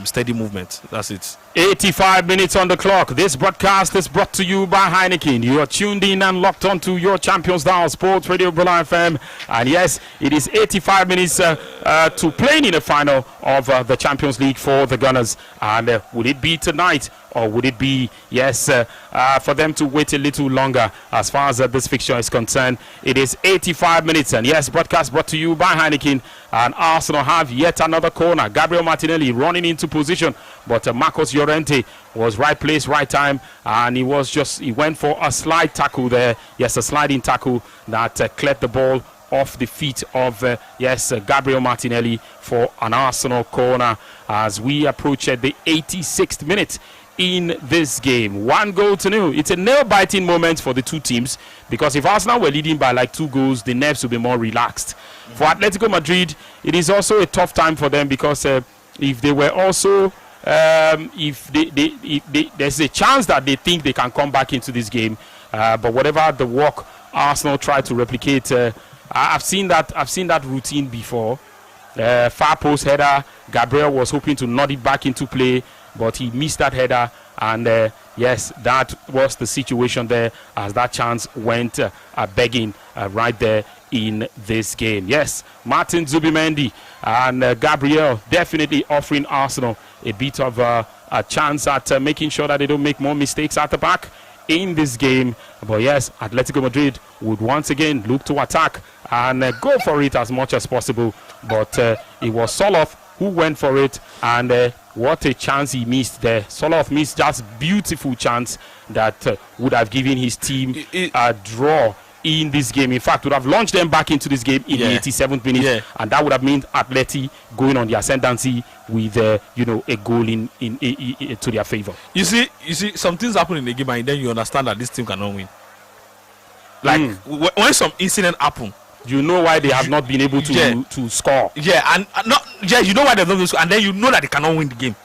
steady movement. That's it. 85 minutes on the clock. This broadcast is brought to you by Heineken. You are tuned in and locked onto your Champions Dial Sports Radio Bula FM. And yes, it is 85 minutes to playing in the final of the Champions League for the Gunners. And would it be tonight, or would it be, for them to wait a little longer as far as this fixture is concerned? It is 85 minutes, and yes, broadcast brought to you by Heineken. And Arsenal have yet another corner. Gabriel Martinelli running into position, but Marcos Llorente was right place, right time, and he went for a slide tackle there. Yes, a sliding tackle that cleared the ball off the feet of Gabriel Martinelli for an Arsenal corner as we approach the 86th minute in this game. 1-0. It's a nail-biting moment for the two teams, because if Arsenal were leading by like 2 goals, the nerves would be more relaxed. For Atletico Madrid, it is also a tough time for them, because if they were also if there's a chance that they think they can come back into this game, but whatever the work Arsenal tried to replicate, I've seen that routine before. Far post header, Gabriel was hoping to nod it back into play, but he missed that header, and yes, that was the situation there, as that chance went begging right there in this game. Yes, Martin Zubimendi and Gabriel definitely offering Arsenal a bit of a chance at making sure that they don't make more mistakes at the back in this game. But yes, Atletico Madrid would once again look to attack and go for it as much as possible, but it was Soloth who went for it, and what a chance he missed there. Soloth missed just beautiful chance that would have given his team a draw in this game. In fact, would have launched them back into this game in the 87th minute, and that would have meant Atleti going on the ascendancy with a goal in to their favor. You see, some things happen in the game, and then you understand that this team cannot win. Like when some incident happen, you know why they have not been able to score. You know why they've not been able to score, and then you know that they cannot win the game.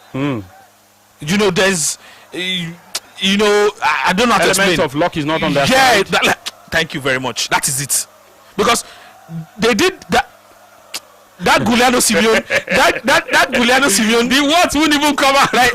You know, there's, I don't know how to explain. Element of luck is not on their side. Thank you very much. That is it, because they did that. That Giuliano Simeone, that Giuliano Simeone, the words wouldn't even come out. Like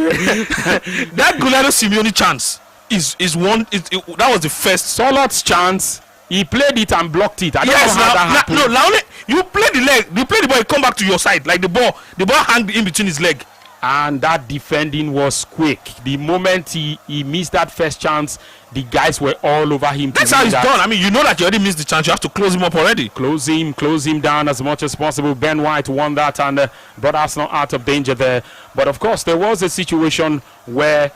that Giuliano Simeone chance is one. That was the first Soloth's chance. He played it and blocked it. I don't know how that happened. Now you play the leg. You play the ball. You come back to your side. Like the ball hung in between his leg. And that defending was quick. The moment he missed that first chance, the guys were all over him. That's how it's done. I mean, you know that you already missed the chance. You have to close him up already. Close him down as much as possible. Ben White won that and brought Arsenal out of danger there. But of course, there was a situation where,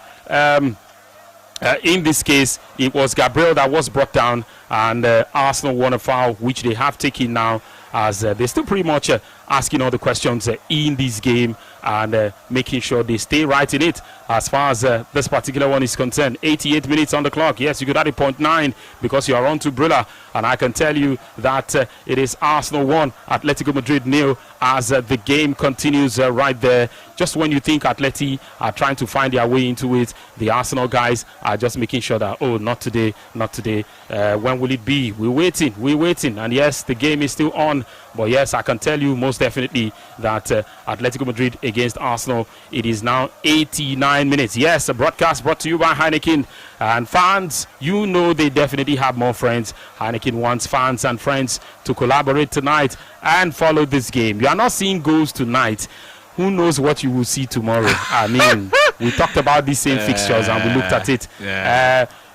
in this case, it was Gabriel that was brought down, and Arsenal won a foul, which they have taken now, as they're still pretty much asking all the questions in this game and making sure they stay right in it as far as this particular one is concerned. 88 minutes on the clock. Yes, you could add a 0.9 because you are on to Brilla, and I can tell you that it is Arsenal 1, Atletico Madrid 0, as the game continues right there. Just when you think Atleti are trying to find their way into it, the Arsenal guys are just making sure that, oh, not today. When will it be? We're waiting. And yes, the game is still on. But yes, I can tell you most definitely that Atletico Madrid against Arsenal, it is now 89 minutes. Yes, a broadcast brought to you by Heineken. And fans, you know they definitely have more friends. Heineken wants fans and friends to collaborate tonight and follow this game. You are not seeing goals tonight. Who knows what you will see tomorrow? I mean, we talked about these same fixtures and we looked at it.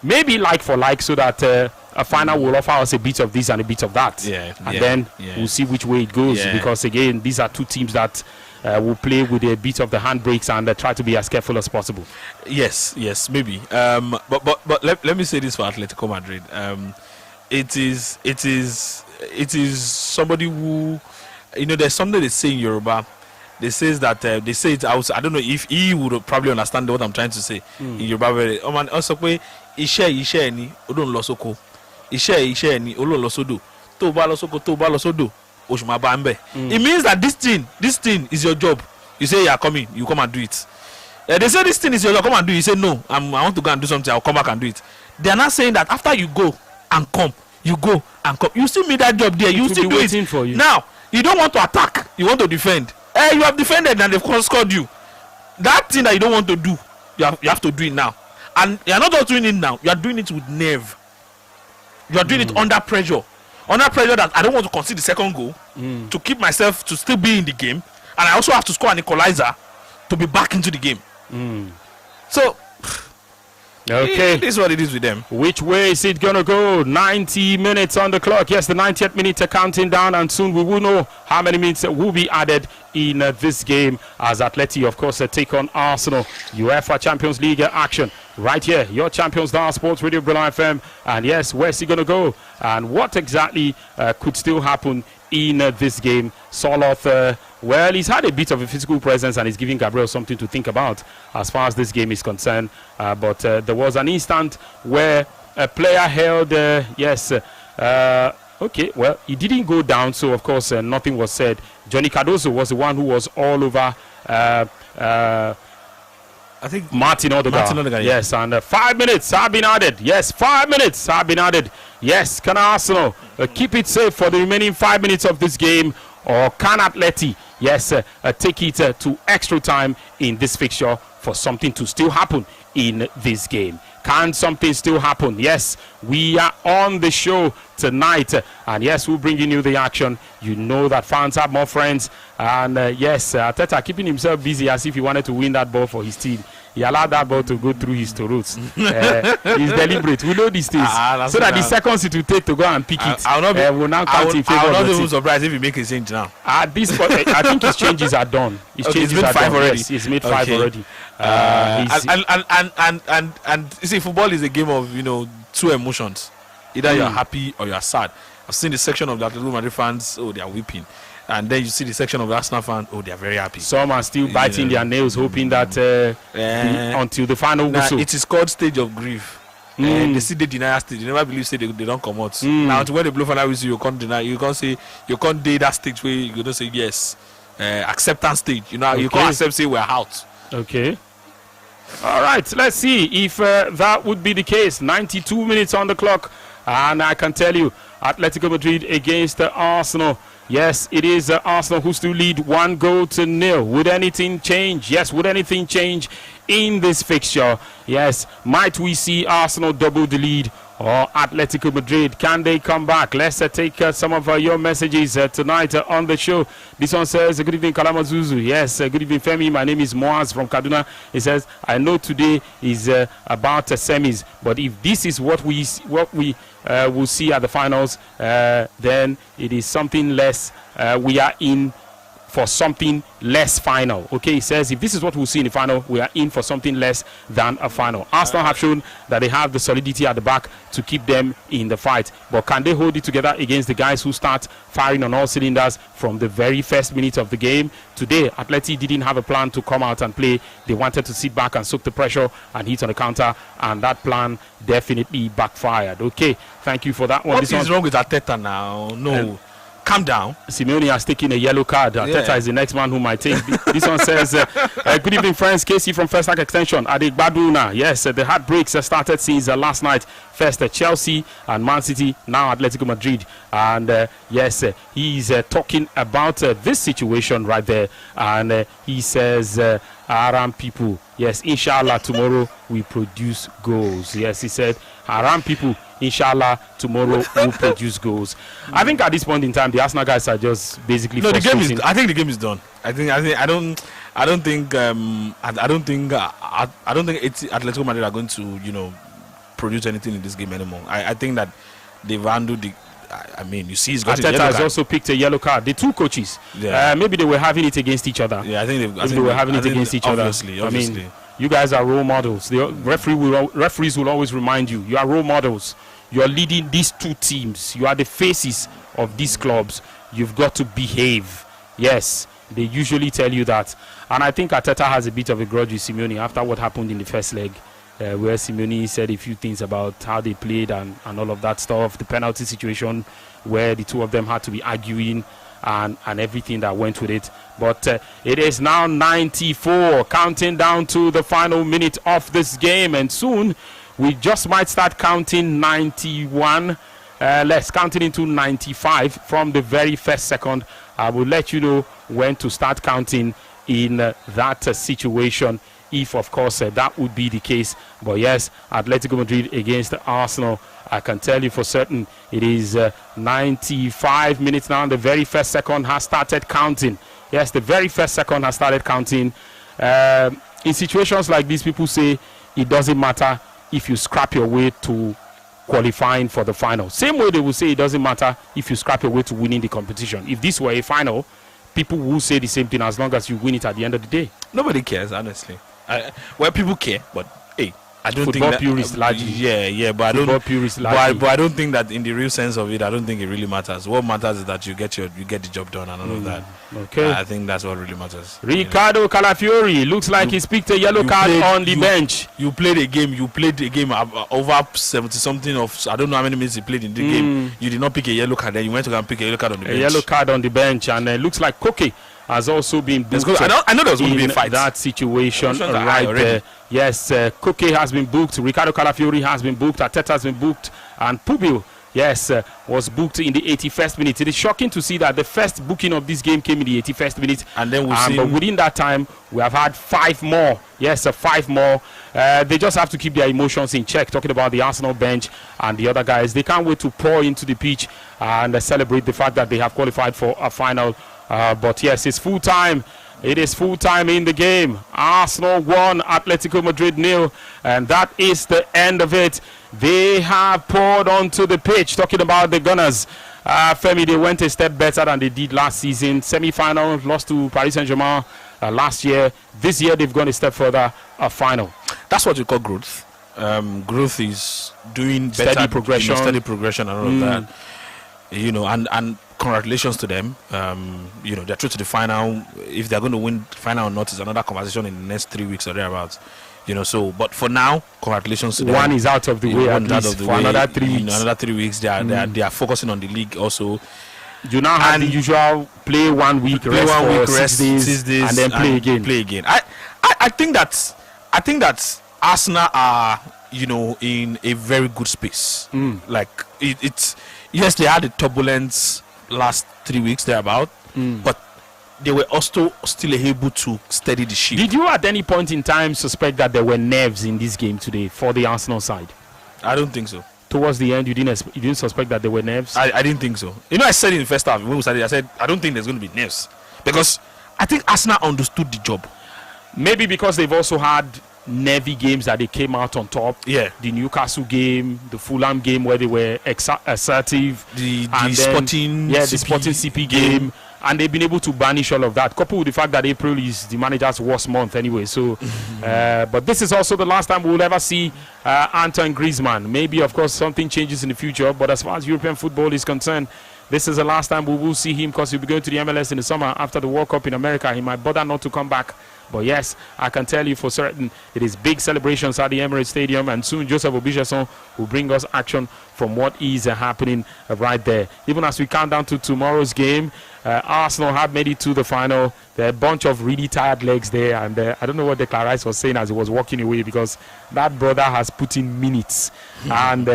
Maybe like for like, so that a final will offer us a bit of this and a bit of that. Then we'll see which way it goes. Because again, these are two teams that will play with a bit of the handbrakes and try to be as careful as possible. Yes, maybe. But let me say this for Atletico Madrid. It is somebody who, there's something they say in Yoruba. They say it out. I don't know if he would probably understand what I'm trying to say in Yoruba. Iṣẹ́ ni odun lọ sóko. Iṣẹ́ ni olóhùn lọ sódò. Tó bá lọ sóko, tó bá lọ sódò, oṣù máa bá ń bẹ̀. It means that this thing is your job. You say you are coming, you come and do it. They say this thing is your job, come and do it. You say no, I want to go and do something, I'll come back and do it. They are not saying that after you go and come, you still meet that job there, you still do it. For you. Now, you don't want to attack, you want to defend. You have defended and they've scored you. That thing that you don't want to do, you have to do it now. And you are not just doing it now, you are doing it with nerve. You are doing it under pressure. Under pressure that I don't want to concede the second goal to keep myself to still be in the game. And I also have to score an equalizer to be back into the game. So, okay, this is what it is with them. Which way is it gonna go? 90 minutes on the clock. Yes, the 90th minute counting down, and soon we will know how many minutes will be added in this game as Atleti, of course, take on Arsenal. UEFA Champions League action right here. Your Champions Star Sports Radio Brilla FM. And yes, where's he gonna go? And what exactly could still happen in this game? Soloth well, he's had a bit of a physical presence and he's giving Gabriel something to think about as far as this game is concerned. But there was an instant where a player held, okay, well, he didn't go down, so of course nothing was said. Johnny Cardoso was the one who was all over I think Martin Odegaard. Yes, and 5 minutes have been added. Yes, 5 minutes have been added. Yes, can Arsenal keep it safe for the remaining 5 minutes of this game, or can Atleti, take it to extra time in this fixture for something to still happen in this game? Can something still happen? Yes, we are on the show tonight, and yes, we're bringing you the action. You know that fans have more friends, and Arteta keeping himself busy as if he wanted to win that ball for his team. He allowed that ball to go through his roots. He's deliberate. We know these things. So that the seconds it will take to go and pick it will now count in favor of the team. I'm not even surprised if he makes a change now. At this point, I think his changes are done. His changes made 5 already. Yes, he's made 5 already. And you see, football is a game of, two emotions. Either you're happy or you're sad. I've seen the section of the Atletico Madrid fans, they are weeping. And then you see the section of the Arsenal fans, they are very happy. Some are still biting their nails, hoping that until the final whistle. It is called stage of grief. They see the denial stage. They never believe they don't come out. Now, when they blow final whistle, you can't deny. You can't say, you can't date that stage where you don't say yes. Acceptance stage. You can't accept, say we're out. Okay. All right, let's see if that would be the case. 92 minutes on the clock. And I can tell you, Atletico Madrid against Arsenal. Yes, it is Arsenal who still lead 1-0. Would anything change? Yes, would anything change in this fixture? Yes, might we see Arsenal double the lead, or Atletico Madrid? Can they come back? Let's take some of your messages tonight on the show. This one says, good evening, Kalamazuzu. Yes, good evening, Femi. My name is Moaz from Kaduna. He says, I know today is about semis, but if this is what we will see at the finals, then it is something less. We are in for something less final. Okay, he says if this is what we'll see in the final, we are in for something less than a final. Arsenal have shown that they have the solidity at the back to keep them in the fight, but can they hold it together against the guys who start firing on all cylinders from the very first minute of the game? Today, Atleti didn't have a plan to come out and play. They wanted to sit back and soak the pressure and hit on the counter, and that plan definitely backfired. Okay, thank you for that one. What is wrong with Arteta now? No. Calm down. Simeone has taken a yellow card. Arteta is the next man who might take. This one says, good evening, friends. Casey from First Act Extension. Adik Baduna. Yes, the heartbreaks started since last night. First Chelsea and Man City, now Atletico Madrid. And he's talking about this situation right there. And he says, Aram people, yes, inshallah, tomorrow we produce goals. Yes, he said, Aram people, inshallah, tomorrow will produce goals. I think at this point in time, the Arsenal guys are just basically. No, the game is. I think the game is done. I don't think Atletico Madrid are going to produce anything in this game anymore. I think that they've handled the. I mean, you see, he's got Arteta has also picked a yellow card. The two coaches, maybe they were having it against each other. Yeah, I think they were having it against each other. Obviously. I mean, you guys are role models. The referees will always remind you. You are role models. You are leading these two teams. You are the faces of these clubs. You've got to behave. Yes, they usually tell you that. And I think Arteta has a bit of a grudge with Simeone after what happened in the first leg, where Simeone said a few things about how they played and all of that stuff. The penalty situation where the two of them had to be arguing and everything that went with it. But it is now 94, counting down to the final minute of this game, and soon we just might start counting 91. Let's count it into 95 from the very first second. I will let you know when to start counting in that situation, if of course that would be the case. But yes, Atletico Madrid against Arsenal, I can tell you for certain it is 95 minutes now. The very first second has started counting. Yes, the very first second has started counting. In situations like this, people say it doesn't matter if you scrap your way to qualifying for the final. Same way they will say it doesn't matter if you scrap your way to winning the competition. If this were a final, people will say the same thing as long as you win it at the end of the day. Nobody cares, honestly. Well, people care, but hey, I don't football think that, purists largely. Yeah, but Football purists largely. but I don't think that in the real sense of it, I don't think it really matters. What matters is that you get the job done and all of that. Okay. I think that's what really matters. Ricardo Calafiori looks like he's picked a yellow card on the bench. You played a game. Over 70 something of, I don't know how many minutes he played in the game. You did not pick a yellow card. Then you went to go and pick a yellow card on the bench. A yellow card on the bench, and it looks like Koke has also been booked. I know there was going to be a fight. That situation right there. Yes, Koke has been booked. Ricardo Calafiori has been booked. Arteta has been booked, and Pubil, yes, was booked in the 81st minute. It is shocking to see that the first booking of this game came in the 81st minute, and then but within that time we have had 5 more. Yes, 5 more. They just have to keep their emotions in check. Talking about the Arsenal bench and the other guys, they can't wait to pour into the pitch and celebrate the fact that they have qualified for a final. But yes, it's full time. It is full time in the game. Arsenal 1, Atletico Madrid 0, and that is the end of it. They have poured onto the pitch. Talking about the Gunners, Femi, they went a step better than they did last season. Semi-final, lost to Paris Saint-Germain last year. This year they've gone a step further, a final. That's what you call growth. Growth is doing better, steady progression, and all of that. And congratulations to them. They're through to the final. If they're going to win the final or not is another conversation in the next 3 weeks or thereabouts. But for now, congratulations to them. One is out of the way, at least for another 3 weeks. Another 3 weeks, they are focusing on the league also. You now have the usual play 1 week, rest 6 days, and then play again. I think that Arsenal are in a very good space. Like it's yes, they had a turbulence last 3 weeks thereabout, but they were also still able to steady the ship. Did you at any point in time suspect that there were nerves in this game today for the Arsenal side? I don't think so. Towards the end, you didn't suspect that there were nerves? I didn't think so. I said in the first half when we started, I said I don't think there's going to be nerves because I think Arsenal understood the job. Maybe because they've also had nervy games that they came out on top. Yeah, the Newcastle game, the Fulham game where they were assertive, the Sporting CP game, and they've been able to banish all of that. Coupled with the fact that April is the manager's worst month anyway. So, but this is also the last time we'll ever see Antoine Griezmann. Maybe, of course, something changes in the future. But as far as European football is concerned, this is the last time we will see him because he'll be going to the MLS in the summer after the World Cup in America. He might bother not to come back. But yes, I can tell you for certain, it is big celebrations at the Emirates Stadium, and soon Joseph Obijeson will bring us action from what is happening right there. Even as we count down to tomorrow's game, Arsenal have made it to the final. There are a bunch of really tired legs there, and I don't know what Declan Rice was saying as he was walking away because that brother has put in minutes. And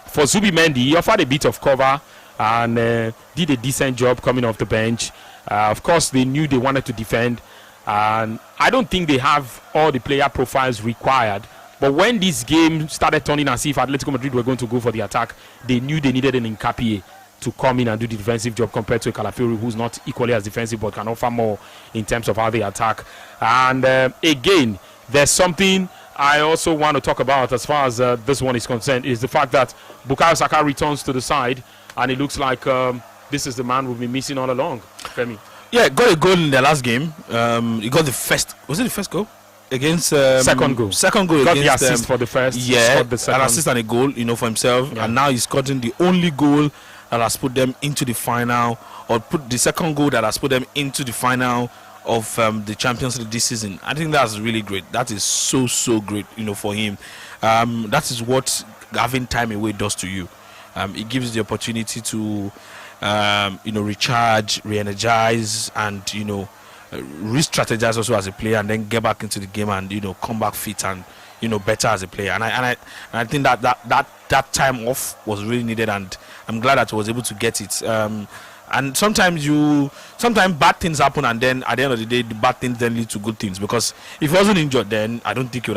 for Zubimendi, he offered a bit of cover and did a decent job coming off the bench. Of course, they knew they wanted to defend. And I don't think they have all the player profiles required. But when this game started turning as if Atletico Madrid were going to go for the attack, they knew they needed an Nkapie to come in and do the defensive job compared to a Calafiori who's not equally as defensive but can offer more in terms of how they attack. And again, there's something I also want to talk about as far as this one is concerned, is the fact that Bukayo Saka returns to the side, and it looks like this is the man we've been missing all along, Femi. Yeah, got a goal in the last game. He got the first. Was it the first goal? Against second goal. Second goal. Got the assist for the first. Yeah, the second. An assist and a goal, for himself. Yeah. And now he's gotten the only goal that has put them into the final, or put the second goal that has put them into the final of the Champions League this season. I think that's really great. That is so great, for him. That is what having time away does to you. It gives you the opportunity to recharge, re-energize, and re-strategize also as a player, and then get back into the game and come back fit and better as a player. And I think that time off was really needed, and I'm glad that I was able to get it. And sometimes bad things happen, and then at the end of the day, the bad things then lead to good things. Because if he wasn't injured, then I don't think he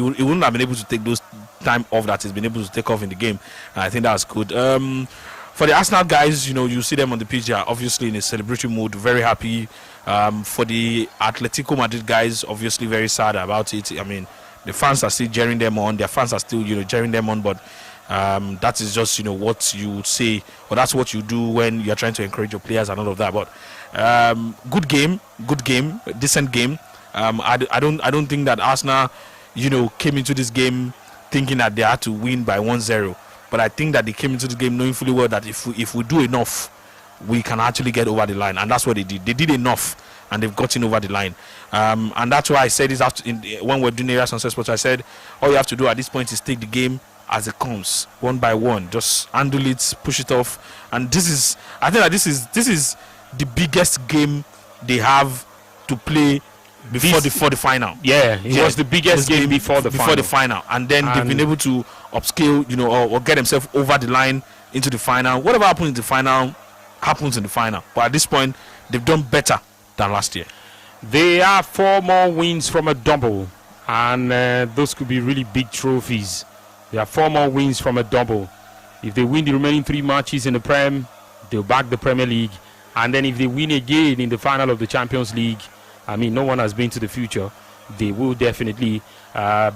wouldn't have been able to take those time off that he's been able to take off in the game. And I think that's good. For the Arsenal guys, you see them on the pitch. They are obviously in a celebratory mood, very happy. For the Atletico Madrid guys, obviously very sad about it. I mean, the fans are still cheering them on. Their fans are still, cheering them on. But that is just, what you say, or that's what you do when you're trying to encourage your players and all of that. But good game, decent game. I don't think that Arsenal, came into this game thinking that they had to win by 1-0. But I think that they came into the game knowing fully well that if we do enough, we can actually get over the line. And that's what they did. They did enough, and they've gotten over the line. And that's why I said this when we're doing Area Sunset Sports. I said all you have to do at this point is take the game as it comes, one by one. Just handle it, push it off. And I think that this is the biggest game they have to play before the final. Yeah, it was the biggest game before the final. And then they've been able to upscale, or get themselves over the line into the final. Whatever happens in the final happens in the final. But at this point, they've done better than last year. They have 4 more wins from a double, and those could be really big trophies. They have 4 more wins from a double. If they win the remaining 3 matches in the Prem, they'll back the Premier League. And then if they win again in the final of the Champions League, I mean, no one has been to the future, they will definitely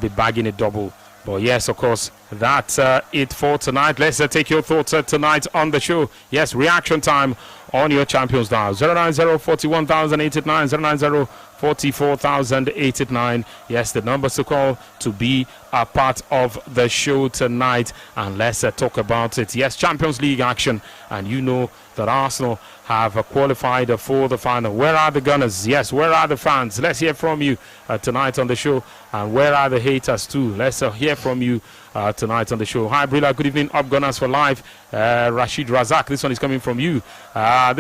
be bagging a double. But yes, of course, that's it for tonight. Let's take your thoughts tonight on the show. Yes, reaction time on your Champions Dial. 090-41,889, 090-44,889. Yes, the numbers to call to be a part of the show tonight. And let's talk about it. Yes, Champions League action. And you know that Arsenal have qualified for the final. Where are the Gunners? Yes, where are the fans? Let's hear from you tonight on the show. And where are the haters too? Let's hear from you tonight on the show. Hi, Brilla. Good evening. Up Gunners for life. Rashid Razak. This one is coming from you. This